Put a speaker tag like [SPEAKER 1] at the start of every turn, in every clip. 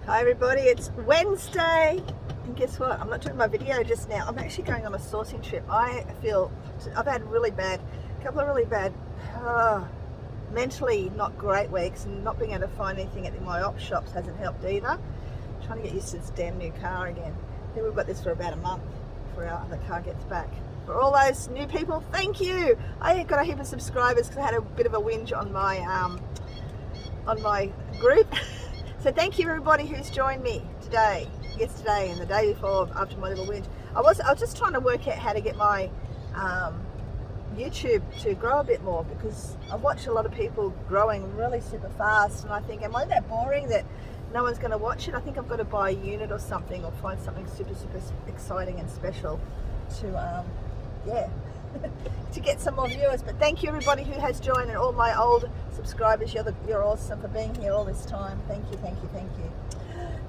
[SPEAKER 1] Hi everybody, it's Wednesday, and guess what? I'm not doing my video just now. I'm actually going on a sourcing trip. I feel I've had a couple of really bad, mentally not great weeks, and not being able to find anything at my op shops hasn't helped either. I'm trying to get used to this damn new car again. I think we've got this for about a month before our other car gets back. For all those new people, thank you. I got a heap of subscribers because I had a bit of a whinge on my group. So thank you everybody who's joined me today, yesterday, and the day before after my little whinge. I was just trying to work out how to get my YouTube to grow a bit more, because I've watched a lot of people growing really super fast, and I think, am I that boring that no one's going to watch it? I think I've got to buy a unit or something, or find something super exciting and special to to get some more viewers. But thank you everybody who has joined, and all my old subscribers. You're awesome for being here all this time. Thank you.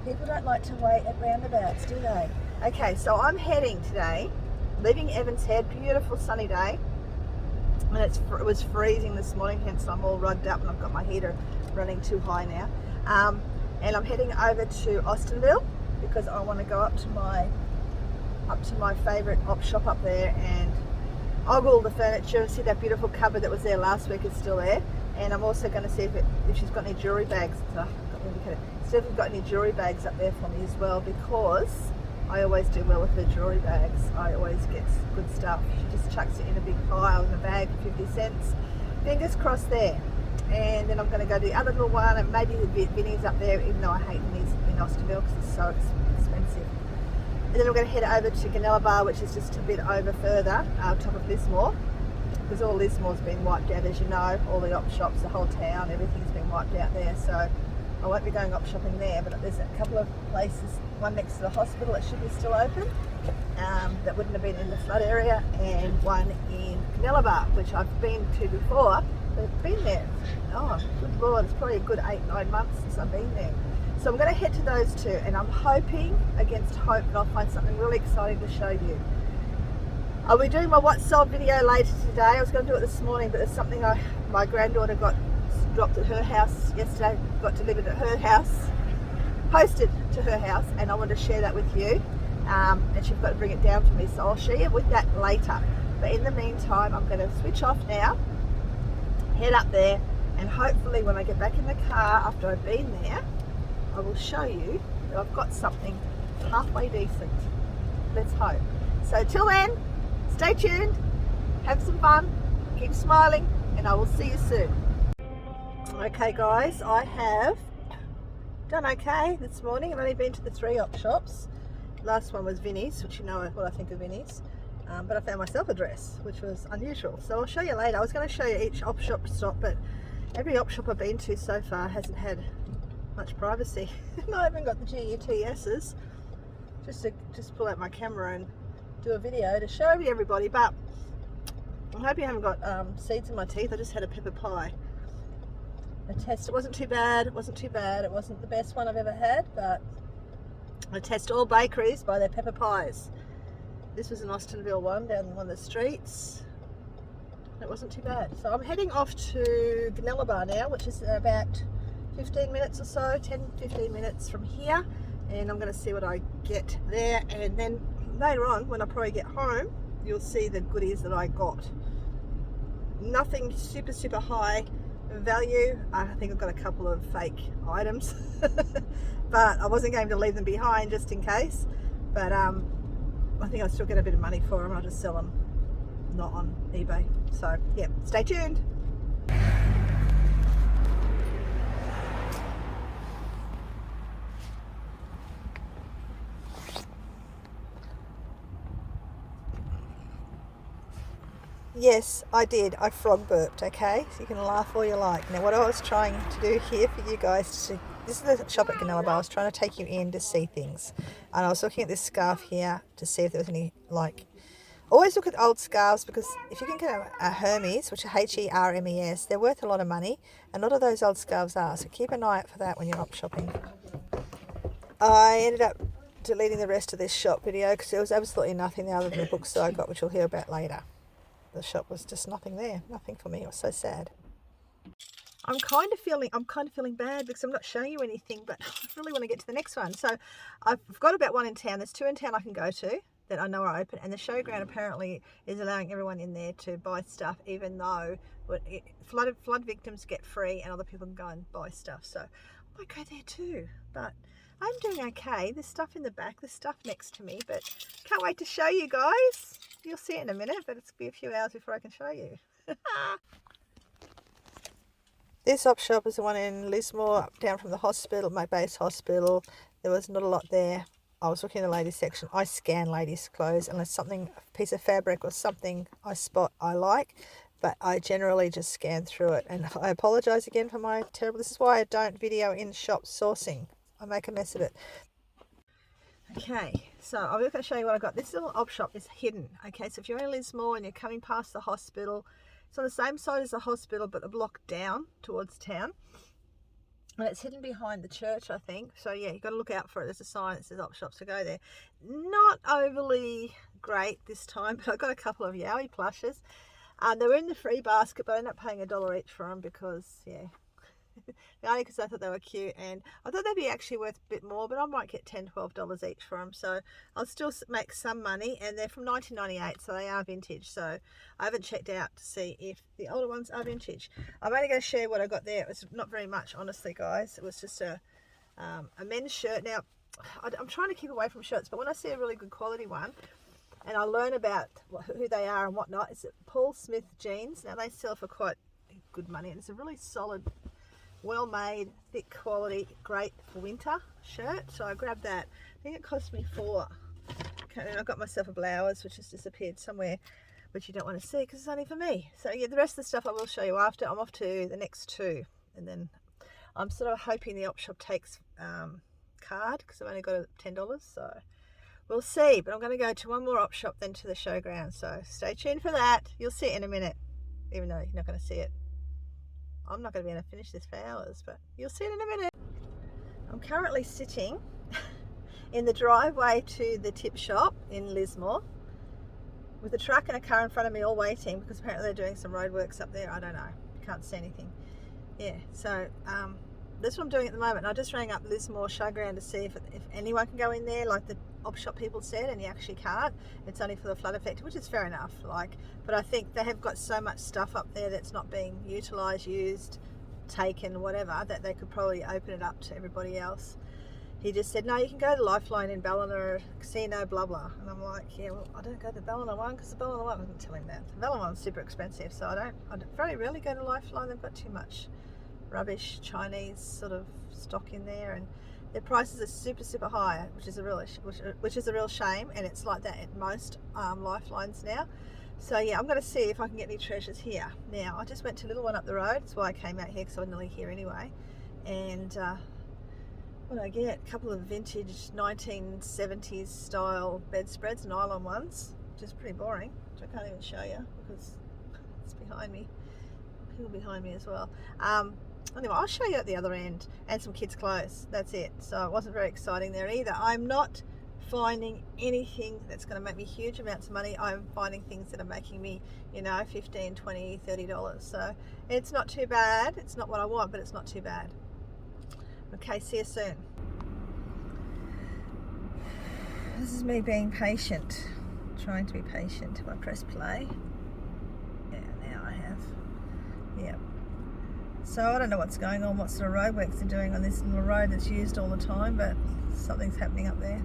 [SPEAKER 1] People don't like to wait at roundabouts, do they? Okay, so I'm heading today, leaving Evans Head. Beautiful sunny day, and it was freezing this morning, hence I'm all rugged up and I've got my heater running too high now. And I'm heading over to Austinville because I want to go up to my favourite op shop up there and ogle the furniture and see that beautiful cupboard that was there last week is still there. And I'm also going to see if she's got any jewellery bags. See if we've got any jewellery bags up there for me as well, because I always do well with her jewellery bags. I always get good stuff. She just chucks it in a big pile in a bag for 50 cents. Fingers crossed there. And then I'm going to go to the other little one, and maybe the Vinnie's up there, even though I hate Vinnie's in Austinville because it's so expensive. And then I'm going to head over to Bar, which is just a bit over further, top of Lismore, because all Lismore's been wiped out, as you know. All the op shops, the whole town, everything's been wiped out there. So I won't be going op shopping there, but there's a couple of places, one next to the hospital that should be still open, that wouldn't have been in the flood area, and one in Bar, which I've been to before, but I've been there. Oh, good Lord, it's probably a good 8-9 months since I've been there. So I'm going to head to those two, and I'm hoping against hope that I'll find something really exciting to show you. I'll be doing my What's Sold video later today. I was going to do it this morning, but there's something my granddaughter got dropped at her house yesterday, got delivered at her house, posted to her house, and I want to share that with you. And she's got to bring it down for me, so I'll share with that later. But in the meantime, I'm going to switch off now, head up there, and hopefully when I get back in the car after I've been there, I will show you that I've got something halfway decent. Let's hope. So till then, stay tuned, have some fun, keep smiling, and I will see you soon. Okay guys, I have done okay this morning. I've only been to the 3 op shops. Last one was Vinnie's, which you know what I think of Vinnie's. But I found myself a dress, which was unusual. So I'll show you later. I was going to show you each op shop stop, but every op shop I've been to so far hasn't had much privacy. I haven't got the GUTS's just to pull out my camera and do a video to show everybody. But I hope you haven't got seeds in my teeth. I just had a pepper pie. A test. It wasn't too bad. It wasn't the best one I've ever had, but I test all bakeries by their pepper pies. This was an Austinville one down one of the streets. It wasn't too bad. So I'm heading off to Bar now, which is about 15 minutes or so, 10-15 minutes from here, and I'm going to see what I get there, and then later on when I probably get home you'll see the goodies that I got. Nothing super high value. I think I've got a couple of fake items but I wasn't going to leave them behind just in case, but I think I'll still get a bit of money for them. I'll just sell them, not on eBay. So yeah, stay tuned. Yes, I did. I frog burped, okay? So you can laugh all you like. Now, what I was trying to do here for you guys, this is the shop at Bar. I was trying to take you in to see things. And I was looking at this scarf here to see if there was any, always look at old scarves, because if you can get a Hermes, which is Hermes, they're worth a lot of money. And a lot of those old scarves are. So keep an eye out for that when you're op shopping. I ended up deleting the rest of this shop video because there was absolutely nothing other than the books that I got, which you'll hear about later. The shop was just nothing there, nothing for me. It was so sad. I'm kind of feeling bad because I'm not showing you anything, but I really want to get to the next one. So I've got about one in town. There's 2 in town I can go to that I know are open, and the showground apparently is allowing everyone in there to buy stuff, even though flood victims get free and other people can go and buy stuff. So I might go there too. But I'm doing okay. There's stuff in the back, there's stuff next to me, but can't wait to show you guys. You'll see it in a minute, but it's be a few hours before I can show you. This op shop is the one in Lismore, down from the hospital, my base hospital. There was not a lot there. I was looking in the ladies section. I scan ladies' clothes unless something, a piece of fabric or something I spot I like, but I generally just scan through it. And I apologise again for my terrible, this is why I don't video in shop sourcing. I make a mess of it. Okay, so I'm just going to show you what I got. This little op shop is hidden. Okay, so if you're in Lismore and you're coming past the hospital, it's on the same side as the hospital, but a block down towards town. And it's hidden behind the church, I think. So yeah, you've got to look out for it. There's a sign that says op shop, so go there. Not overly great this time, but I got a couple of Yowie plushes. They were in the free basket, but I ended up paying $1 each for them because, yeah, only because I thought they were cute, and I thought they'd be actually worth a bit more, but I might get $10, $12 each for them, so I'll still make some money. And they're from 1998, so they are vintage, so I haven't checked out to see if the older ones are vintage. I'm only going to share what I got there. It was not very much, honestly, guys. It was just a men's shirt. Now I'm trying to keep away from shirts, but when I see a really good quality one and I learn about who they are and whatnot, it's Paul Smith jeans. Now they sell for quite good money, and it's a really solid, well made, thick quality, great for winter shirt. So I grabbed that. I think it cost me $4. Okay, and I got myself a blouse which has disappeared somewhere, which you don't want to see because it's only for me. So yeah, the rest of the stuff I will show you after. I'm off to the next 2, and then I'm sort of hoping the op shop takes card because I've only got $10, so we'll see. But I'm going to go to one more op shop, then to the showground, so stay tuned for that. You'll see it in a minute, even though you're not going to see it. I'm not going to be able to finish this for hours, but you'll see it in a minute. I'm currently sitting in the driveway to the tip shop in Lismore with a truck and a car in front of me all waiting because apparently they're doing some roadworks up there. I don't know. Can't see anything. Yeah, so that's what I'm doing at the moment. I just rang up Lismore Showground to see if anyone can go in there, like the op shop people said, and you actually can't. It's only for the flood affected, which is fair enough. But I think they have got so much stuff up there that's not being utilised, used, taken, whatever, that they could probably open it up to everybody else. He just said, no, you can go to Lifeline in Ballina Casino, blah blah. And I'm like, yeah, well, I don't go to the Ballina one because the Ballina one, I didn't tell him that. The Ballina one's super expensive, so I very rarely go to Lifeline. They've got too much rubbish Chinese sort of stock in there, and their prices are super high, which is a real shame, and it's like that at most Lifelines now. So yeah, I'm going to see if I can get any treasures here. Now I just went to a little one up the road. That's why I came out here, because I'm nearly here anyway. And what did I get? A couple of vintage 1970s style bedspreads, nylon ones, which is pretty boring, which I can't even show you because it's behind me. People behind me as well. Anyway, I'll show you at the other end, and some kids' clothes. That's it. So it wasn't very exciting there either. I'm not finding anything that's going to make me huge amounts of money. I'm finding things that are making me, $15, $20, $30. So it's not too bad. It's not what I want, but it's not too bad. Okay, see you soon. This is me being patient, trying to be patient. If I press play, yeah, now I have. Yep. So I don't know what's going on, what sort of roadworks they're doing on this little road that's used all the time, but something's happening up there.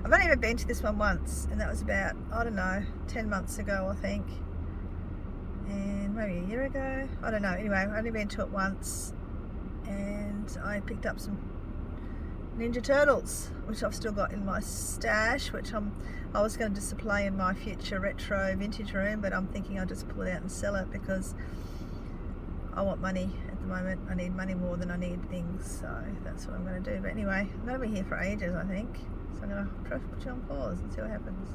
[SPEAKER 1] I've only ever been to this one once, and that was about, I don't know, 10 months ago, I think. And maybe a year ago, I don't know. Anyway, I've only been to it once, and I picked up some Ninja Turtles, which I've still got in my stash, which I was going to display in my future retro vintage room, but I'm thinking I'll just pull it out and sell it because I want money at the moment. I need money more than I need things, so that's what I'm going to do. But anyway, I'm going to be here for ages, I think. So I'm going to put you on pause and see what happens.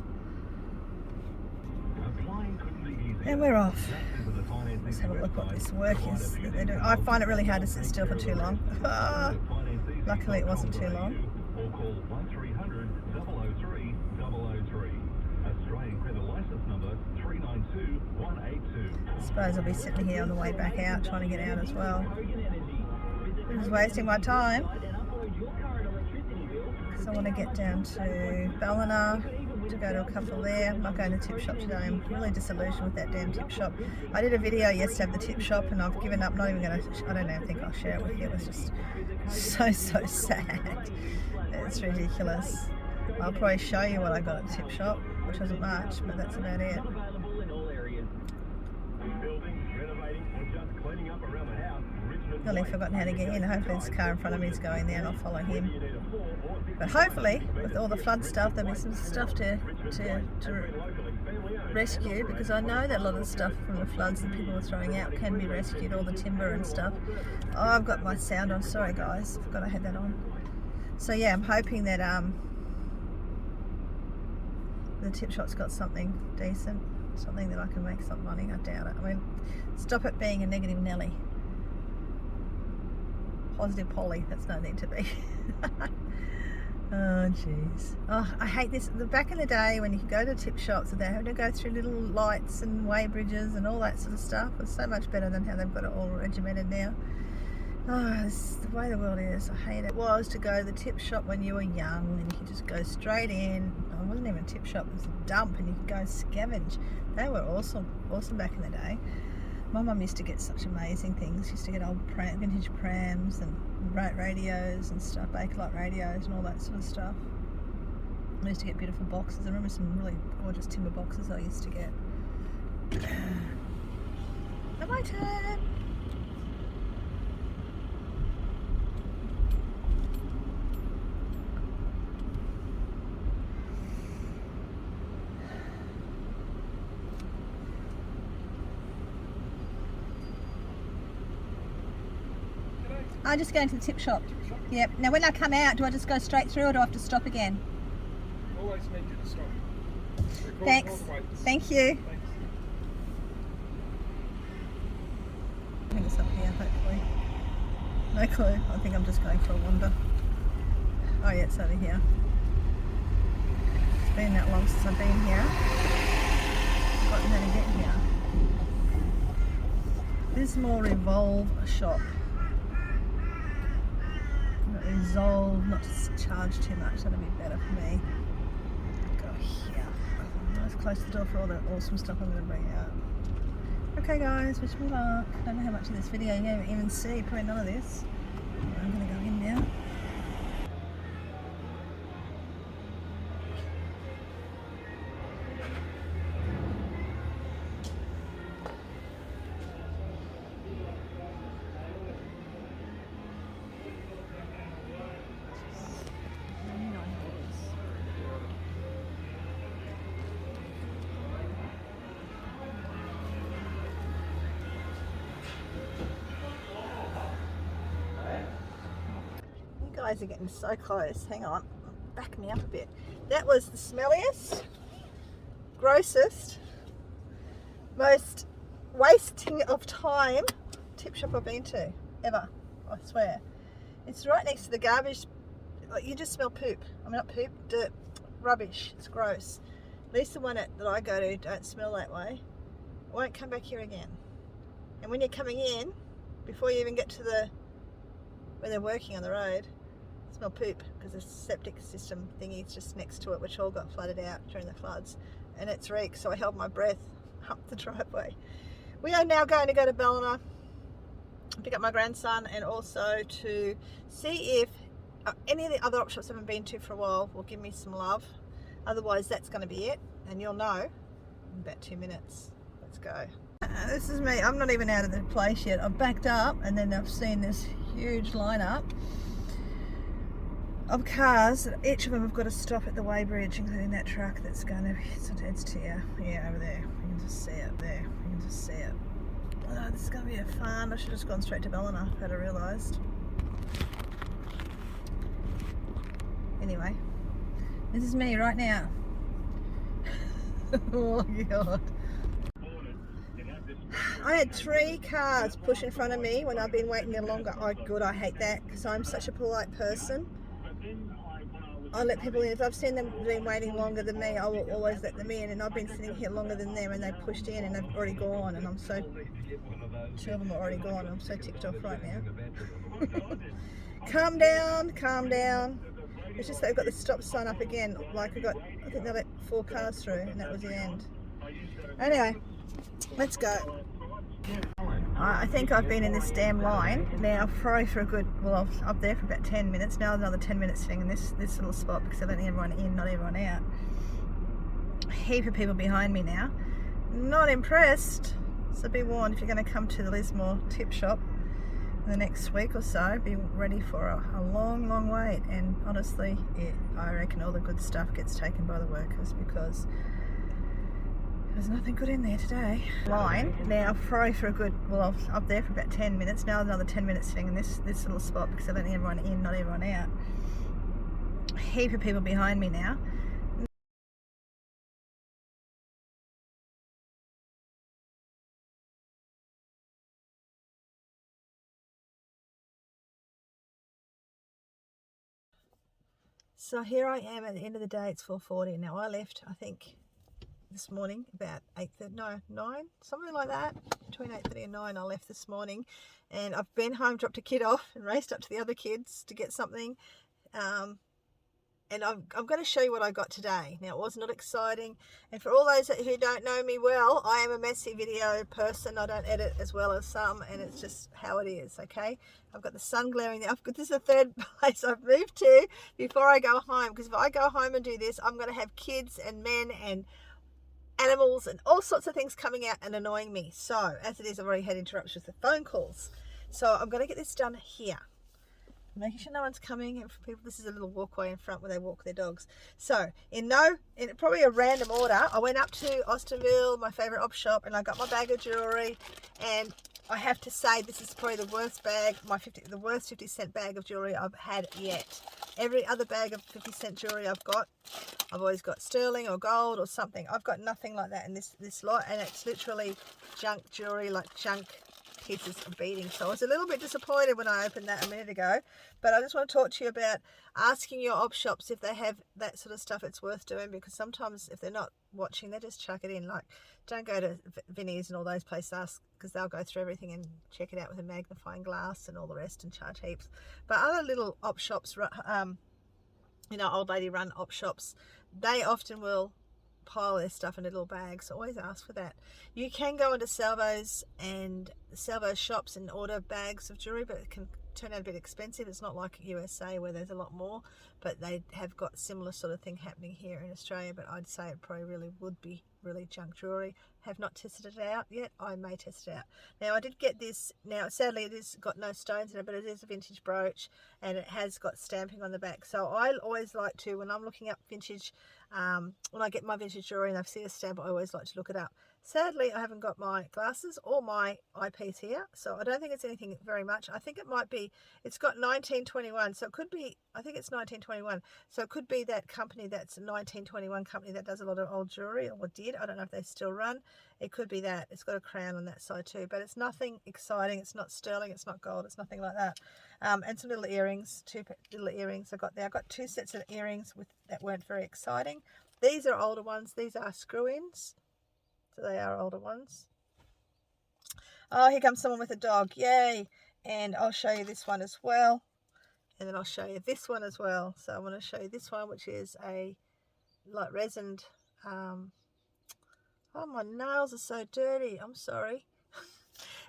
[SPEAKER 1] And we're off. Let's have a look what this work is that they do. I find it really hard to sit still for too long. Luckily it wasn't too long. I suppose I'll be sitting here on the way back out trying to get out as well. I'm just wasting my time because I want to get down to Ballina to go to a couple there. I'm not going to Tip Shop today. I'm really disillusioned with that damn Tip Shop. I did a video yesterday of the Tip Shop and I've given up. Not even going to, I don't even think I'll share it with you. It was just so sad. It's ridiculous. I'll probably show you what I got at the Tip Shop, which wasn't much, but that's about it. Really forgotten how to get in. Hopefully this car in front of me is going there and I'll follow him. But hopefully, with all the flood stuff, there'll be some stuff to rescue, because I know that a lot of the stuff from the floods that people were throwing out can be rescued, all the timber and stuff. Oh, I've got my sound on. Sorry guys, forgot I had that on. So yeah, I'm hoping that the Tip Shop's got something decent, something that I can make some money. I doubt it. I mean, stop it being a negative Nelly. Positive Polly, that's no need to be. Oh jeez. Oh, I hate this. Back in the day when you could go to Tip Shops and they had to go through little lights and way bridges and all that sort of stuff, it was so much better than how they've got it all regimented now. Oh, this is the way the world is. I hate it. It was to go to the Tip Shop when you were young and you could just go straight in. Oh, it wasn't even a Tip Shop, it was a dump, and you could go scavenge. They were awesome back in the day. My mum used to get such amazing things. She used to get old vintage prams and radios and stuff, Bakelite radios and all that sort of stuff. I used to get beautiful boxes. I remember some really gorgeous timber boxes I used to get. Now my turn. I'm just going to the Tip Shop. Yep. Now when I come out, do I just go straight through or do I have to stop again?
[SPEAKER 2] Always need you to stop.
[SPEAKER 1] Thanks. Thank you.
[SPEAKER 2] Thanks.
[SPEAKER 1] I think it's up here, hopefully. No clue. I think I'm just going for a wander. Oh yeah, it's over here. It's been that long since I've been here. I've forgotten how to get here. This is more Revolve shop. Resolve, not to charge too much, that'll be better for me. Go here. Let's close the door for all the awesome stuff I'm going to bring out. Okay guys, wish me luck. I don't know how much of this video you even see, probably none of this. I'm going to go in now. Guys are getting so close. Hang on, back me up a bit. That was the smelliest, grossest, most wasting of time Tip Shop I've been to ever, I swear. It's right next to the garbage. You just smell poop. I mean, not poop, dirt, rubbish. It's gross. At least the one that I go to don't smell that way. I won't come back here again. And when you're coming in, before you even get to the where they're working on the road, smell poop, because the septic system thingy is just next to it, which all got flooded out during the floods, and it's reeks. So I held my breath up the driveway. We are now going to go to Ballina, pick up my grandson, and also to see if any of the other op shops I haven't been to for a while will give me some love. Otherwise that's going to be it, and you'll know in about 2 minutes. Let's go. This is me. I'm not even out of the place yet. I've backed up and then I've seen this huge lineup of cars. Each of them have got to stop at the weighbridge, including that truck that's going to, it's to yeah, over there. You can just see it there. You can just see it. Oh, this is going to be a fun. I should have just gone straight to Ballina had I realised. Anyway, this is me right now. Oh God. I had 3 cars push in front of me when I've been waiting there longer. Oh good, I hate that because I'm such a polite person. I let people in. If I've seen them been waiting longer than me, I will always let them in. And I've been sitting here longer than them, and they pushed in and they've already gone. And I'm so, two of them are already gone. I'm so ticked off right now. Calm down, calm down. It's just they've got the stop sign up again. Like I think they let 4 cars through, and that was the end. Anyway, let's go. I think I've been in this damn line now probably for a good, well, I was up there for about 10 minutes. Now another 10 minutes sitting in this little spot because they're letting everyone in, not everyone out. A heap of people behind me now. Not impressed. So be warned, if you're going to come to the Lismore tip shop in the next week or so, be ready for a long, long wait. And honestly, I reckon all the good stuff gets taken by the workers because there's nothing good in there today. Line now probably for a good, well, I was up there for about 10 minutes. Now another 10 minutes sitting in this little spot because they're letting everyone in, not everyone out. A heap of people behind me now. So here I am at the end of the day. It's 4:40 now. I left, I think, this morning about 9, something like that. Between 8:30 and 9 I left this morning, and I've been home, dropped a kid off and raced up to the other kids to get something, and I'm going to show you what I got today. Now, it was not exciting, and for all those who don't know me well, I am a messy video person. I don't edit as well as some, and it's just how it is. Okay, I've got the sun glaring there. This is the third place I've moved to before I go home, because if I go home and do this, I'm going to have kids and men and animals and all sorts of things coming out and annoying me. So as it is, I've already had interruptions with phone calls, so I'm going to get this done here, making sure no one's coming. And for people, this is a little walkway in front where they walk their dogs. So in probably a random order, I went up to Austinville, my favorite op shop, and I got my bag of jewelry. And I have to say, this is probably the worst bag, the worst 50-cent bag of jewelry I've had yet. Every other bag of 50-cent jewelry I've always got sterling or gold or something. I've got nothing like that in this lot, and it's literally junk jewelry, like junk pieces of beading. So I was a little bit disappointed when I opened that a minute ago, but I just want to talk to you about asking your op shops if they have that sort of stuff. It's worth doing, because sometimes if they're not watching, they just chuck it in. Like, don't go to Vinnie's and all those places, because they'll go through everything and check it out with a magnifying glass and all the rest and charge heaps. But other little op shops, old lady run op shops, they often will pile their stuff in little bags. So always ask for that. You can go into Salvo's shops and order bags of jewelry, but it can turn out a bit expensive. It's not like USA where there's a lot more, but they have got similar sort of thing happening here in Australia. But I'd say it probably really would be really junk jewelry. Have not tested it out yet. I may test it out. Now, I did get this. Now, sadly, it has got no stones in it, but it is a vintage brooch, and it has got stamping on the back. So I always like to, when I'm looking up vintage, when I get my vintage jewelry and I see a stamp, I always like to look it up. Sadly, I haven't got my glasses or my eyepiece here, so I don't think it's anything very much. I think it might be, it's got 1921, so it could be, I think it's 1921, so it could be that company, that's a 1921 company that does a lot of old jewelry, or did. I don't know if they still run. It could be that. It's got a crown on that side too, but it's nothing exciting. It's not sterling, it's not gold, it's nothing like that. And some little earrings, 2 little earrings I got there. I got 2 sets of earrings that weren't very exciting. These are older ones. These are screw-ins. So they are older ones. Oh, here comes someone with a dog. Yay. And I'll show you this one as well. And then I'll show you this one as well. So I want to show you this one, which is a like resined. Oh, my nails are so dirty. I'm sorry.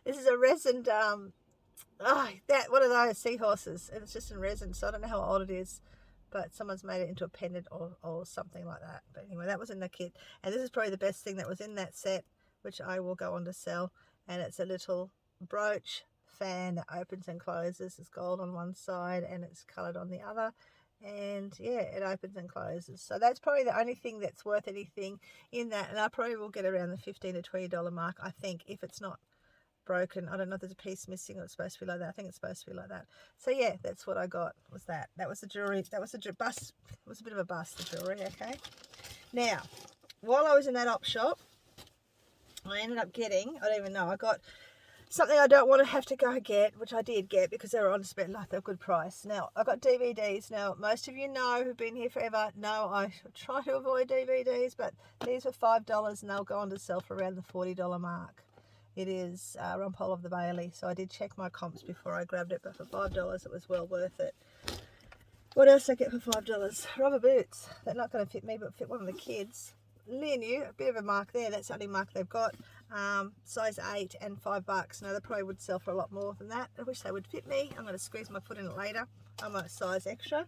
[SPEAKER 1] This is a resined, one of those seahorses. And it's just in resin. So I don't know how old it is, but someone's made it into a pendant or something like that. But anyway, that was in the kit. And this is probably the best thing that was in that set, which I will go on to sell. And it's a little brooch fan that opens and closes. It's gold on one side and it's coloured on the other. And yeah, it opens and closes. So that's probably the only thing that's worth anything in that. And I probably will get around the $15 to $20 mark, I think, if it's not broken. I don't know if there's a piece missing or it's supposed to be like that. I think it's supposed to be like that. So yeah, that's what I got, was that. That was the jewelry. That was a bust. It was a bit of a bust, the jewelry, okay? Now, while I was in that op shop, I ended up getting, I don't even know, I got Something I don't want to have to go get, which I did get because they were on spec, like they're a good price. Now, I got DVDs. Now, most of you know who've been here forever know I try to avoid DVDs, but these were $5 and they'll go on to sell for around the $40 mark. It is Rumpole of the Bailey, so I did check my comps before I grabbed it, but for $5 it was well worth it. What else did I get for $5? Rubber boots. They're not going to fit me, but fit one of the kids. New, a bit of a mark there. That's the only mark they've got. Size 8 and $5. Now they probably would sell for a lot more than that. I wish they would fit me. I'm going to squeeze my foot in it later. I'm a size extra,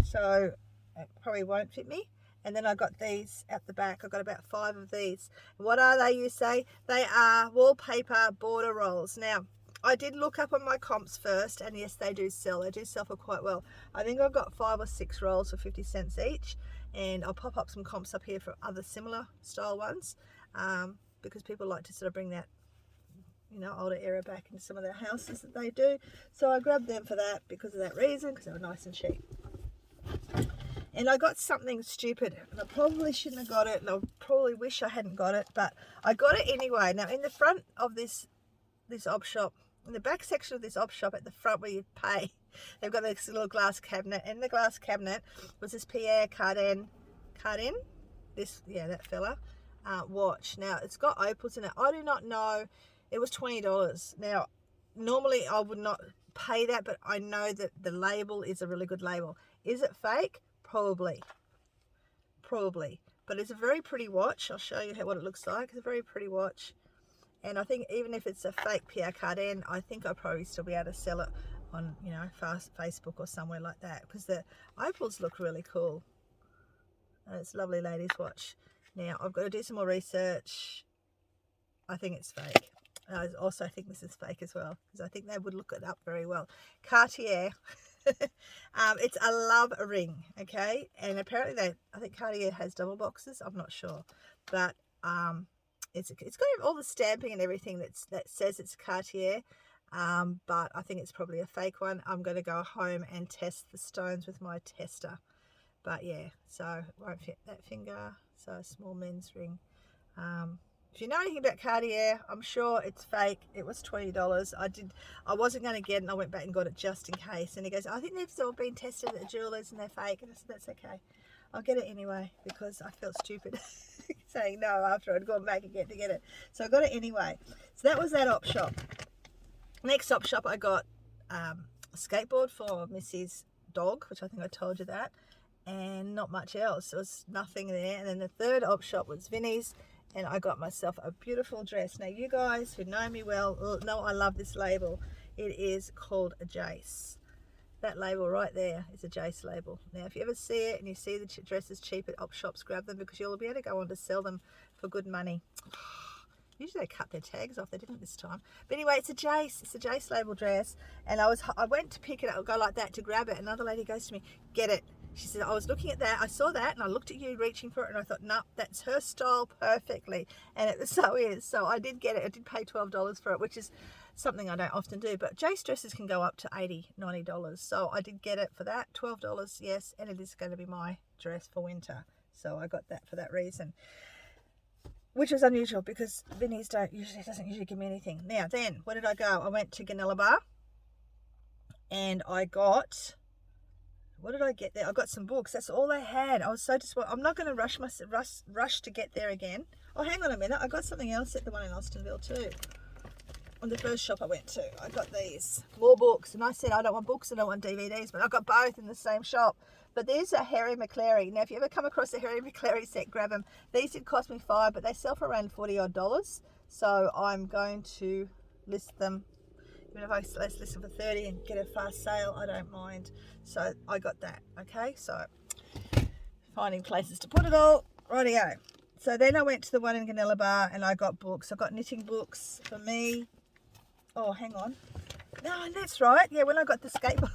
[SPEAKER 1] so it probably won't fit me. And then I got these at the back. I got about 5 of these. What are they, you say? They are wallpaper border rolls. Now, I did look up on my comps first, and yes, they do sell. They do sell for quite well. I think I've got 5 or 6 rolls for 50 cents each, and I'll pop up some comps up here for other similar style ones, because people like to sort of bring that, you know, older era back into some of their houses that they do. So I grabbed them for that because of that reason, because they were nice and cheap. And I got something stupid, and I probably shouldn't have got it, and I probably wish I hadn't got it, but I got it anyway. Now, in the front of this op shop, in the back section of this op shop, at the front where you pay, they've got this little glass cabinet. In the glass cabinet was this Pierre Cardin, this, yeah, that fella, watch. Now, it's got opals in it. I do not know. It was $20. Now, normally I would not pay that, but I know that the label is a really good label. Is it fake? Probably, but it's a very pretty watch. I'll show you what it looks like. It's a very pretty watch, and I think even if it's a fake Pierre Cardin, I think I'll probably still be able to sell it on, you know, Facebook or somewhere like that, because the opals look really cool, and it's a lovely lady's watch. Now, I've got to do some more research. I think it's fake. I also think this is fake as well, because I think they would look it up very well. Cartier. It's a love ring, okay, and apparently I think Cartier has double boxes. I'm not sure, but it's got all the stamping and everything that says it's Cartier, but I think it's probably a fake one. I'm going to go home and test the stones with my tester, but yeah, so it won't fit that finger. So a small men's ring. If you know anything about Cartier, I'm sure it's fake. It was $20. I wasn't going to get it, and I went back and got it just in case. And he goes, I think they've all been tested at the jewelers and they're fake. And I said, that's okay. I'll get it anyway, because I felt stupid saying no after I'd gone back again to get it. So I got it anyway. So that was that op shop. Next op shop, I got a skateboard for Missy's dog, which I think I told you that, and not much else. There was nothing there. And then the third op shop was Vinnie's, and I got myself a beautiful dress. Now, you guys who know me well know I love this label. It is called a Jace. That label right there is a Jace label. Now, if you ever see it and you see the dress is cheap at op shops, grab them, because you'll be able to go on to sell them for good money. Usually they cut their tags off. They didn't this time. But anyway, it's a Jace. It's a Jace label dress. And I went to pick it up, go like that to grab it. Another lady goes to me, get it. She said, I was looking at that, I saw that, and I looked at you reaching for it, and I thought, no, that's her style perfectly. And it so is. So I did get it. I did pay $12 for it, which is something I don't often do. But Jace dresses can go up to $80, $90. So I did get it for that, $12, yes, and it is going to be my dress for winter. So I got that for that reason, which was unusual, because Vinnie's doesn't usually give me anything. Now, then, where did I go? I went to Ganella Bar, and I got... What did I get there? I got some books. That's all they had. I was so disappointed. I'm not going to rush to get there again. Oh, hang on a minute. I got something else at the one in Austinville too. On the first shop I went to, I got these. More books. And I said, I don't want books, I don't want DVDs. But I got both in the same shop. But these are Harry McClary. Now, if you ever come across a Harry McClary set, grab them. These did cost me $5, but they sell for around $40 odd. So I'm going to list them. Even if let's listen for 30 and get a fast sale, I don't mind. So I got that. Okay, so finding places to put it all. Rightio. So then I went to the one in Ganella Bar, and I got books. I got knitting books for me. Oh, hang on. No, that's right. Yeah, when I got the skateboard.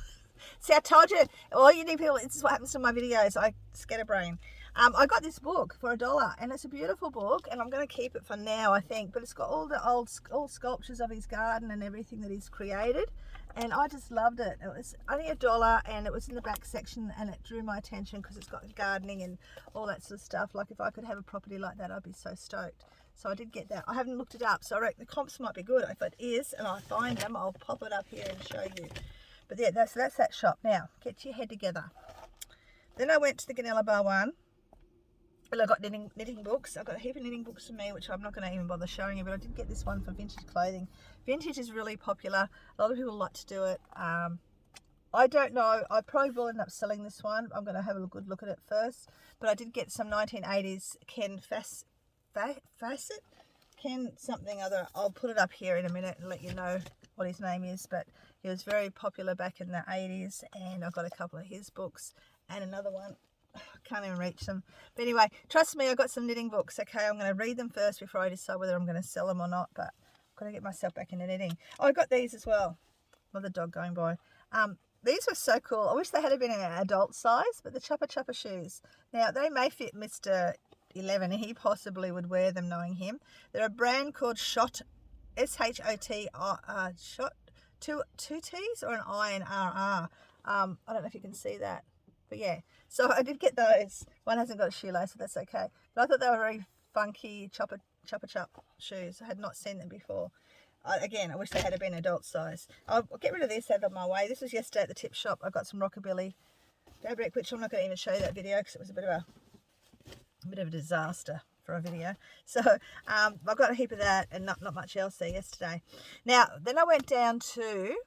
[SPEAKER 1] See, I told you, all you need people, this is what happens to my videos. I scatterbrain. I got this book for $1, and it's a beautiful book, and I'm going to keep it for now, I think. But it's got all the old sculptures of his garden and everything that he's created. and I just loved it. It was only $1 and it was in the back section, and it drew my attention because it's got gardening and all that sort of stuff. Like if I could have a property like that, I'd be so stoked. So I did get that. I haven't looked it up, so I reckon the comps might be good. If it is and I find them, I'll pop it up here and show you. But yeah, that's that shop. Now get your head together. Then I went to the Ganella Bar one. Well, I got knitting books. I've got a heap of knitting books for me, which I'm not going to even bother showing you, but I did get this one for vintage clothing. Vintage is really popular. A lot of people like to do it. I don't know. I probably will end up selling this one. I'm going to have a good look at it first. But I did get some 1980s Ken Fassett? Ken something other. I'll put it up here in a minute and let you know what his name is. But he was very popular back in the 80s, and I've got a couple of his books and another one. I can't even reach them. But anyway, trust me, I've got some knitting books. Okay, I'm going to read them first before I decide whether I'm going to sell them or not. But I've got to get myself back into knitting. Oh, I got these as well. Another dog going by. These were so cool. I wish they had been in an adult size, but the Chopper shoes. Now, they may fit Mr. 11. He possibly would wear them, knowing him. They're a brand called Shot, S-H-O-T, Shot, two T's or an I and R-R. I don't know if you can see that. But yeah, so I did get those. One hasn't got a shoelace, so that's okay. But I thought they were very funky chopper shoes. I had not seen them before. Again, I wish they had been adult size. I'll get rid of this out of my way. This was yesterday at the tip shop. I got some rockabilly fabric, which I'm not going to even show you that video because it was a bit of a disaster for a video. So I got a heap of that and not much else there yesterday. Now, then I went down to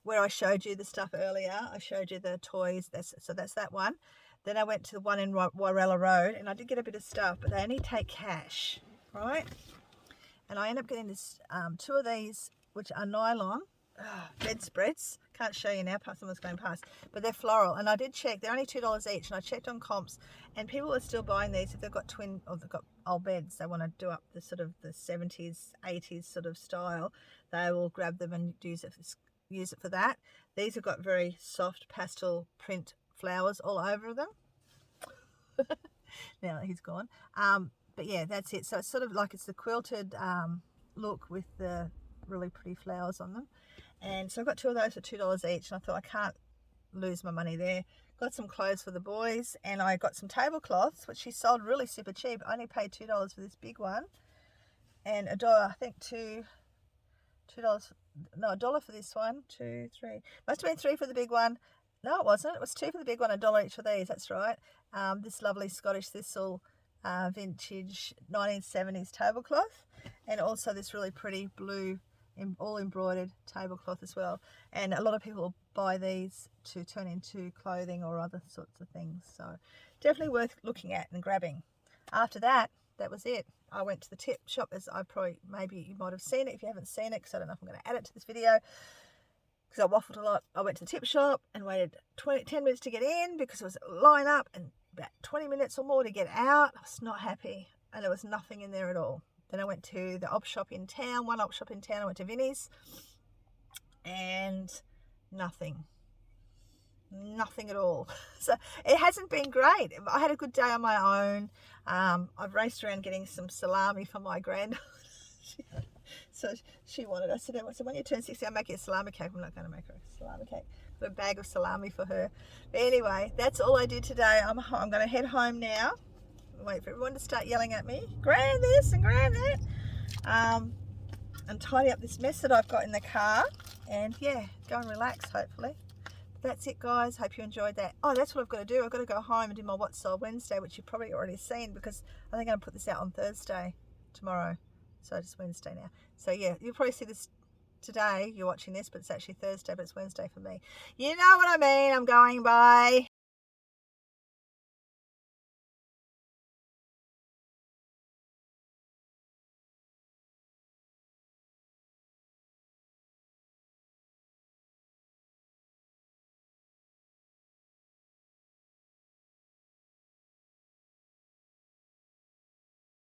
[SPEAKER 1] where I showed you the stuff earlier. I showed you the toys. So that's that one. Then I went to the one in Warella Road, and I did get a bit of stuff, but they only take cash, right? And I ended up getting this 2 of these, which are nylon bedspreads. Can't show you now, past someone's going past, but they're floral. And I did check; they're only $2 each. And I checked on comps, and people are still buying these if they've got they've got old beds. They want to do up the sort of the 70s, 80s sort of style. They will grab them and use it for that. These have got very soft pastel print flowers all over them. Now that he's gone. But yeah, that's it. So it's sort of like it's the quilted look with the really pretty flowers on them. And so I got 2 of those for $2 each, and I thought I can't lose my money there. Got some clothes for the boys, and I got some tablecloths, which she sold really super cheap. I only paid $2 for this big one, and $1, I think $2, no, $1 for this one, 2, 3. Must have been 3 for the big one. No, it wasn't. It was 2 for the big one, $1 each for these. That's right. This lovely Scottish thistle vintage 1970s tablecloth, and also this really pretty blue all embroidered tablecloth as well. And a lot of people buy these to turn into clothing or other sorts of things. So definitely worth looking at and grabbing. After that, that was it. I went to the tip shop, as maybe you might have seen it if you haven't seen it, because I don't know if I'm going to add it to this video because I waffled a lot. I went to the tip shop and waited 10 minutes to get in because it was a line up, and about 20 minutes or more to get out. I was not happy, and there was nothing in there at all. Then I went to the op shop in town, one op shop in town. I went to Vinnie's, and nothing at all. So it hasn't been great. I had a good day on my own. I've raced around getting some salami for my granddaughter. So she wanted, I said, when you turn 60, I'll make you a salami cake. I'm not going to make her a salami cake. Got a bag of salami for her. But anyway, that's all I did today. I'm going to head home now. Wait for everyone to start yelling at me. Grand this and grand that. And tidy up this mess that I've got in the car. And yeah, go and relax, hopefully. That's it, guys. Hope you enjoyed that. Oh, that's what I've got to do. I've got to go home and do my What Sold Wednesday, which you've probably already seen, because I think I'm going to put this out on Thursday tomorrow. So it's Wednesday now. So yeah, you'll probably see this today. You're watching this, but it's actually Thursday, but it's Wednesday for me. You know what I mean. I'm going by.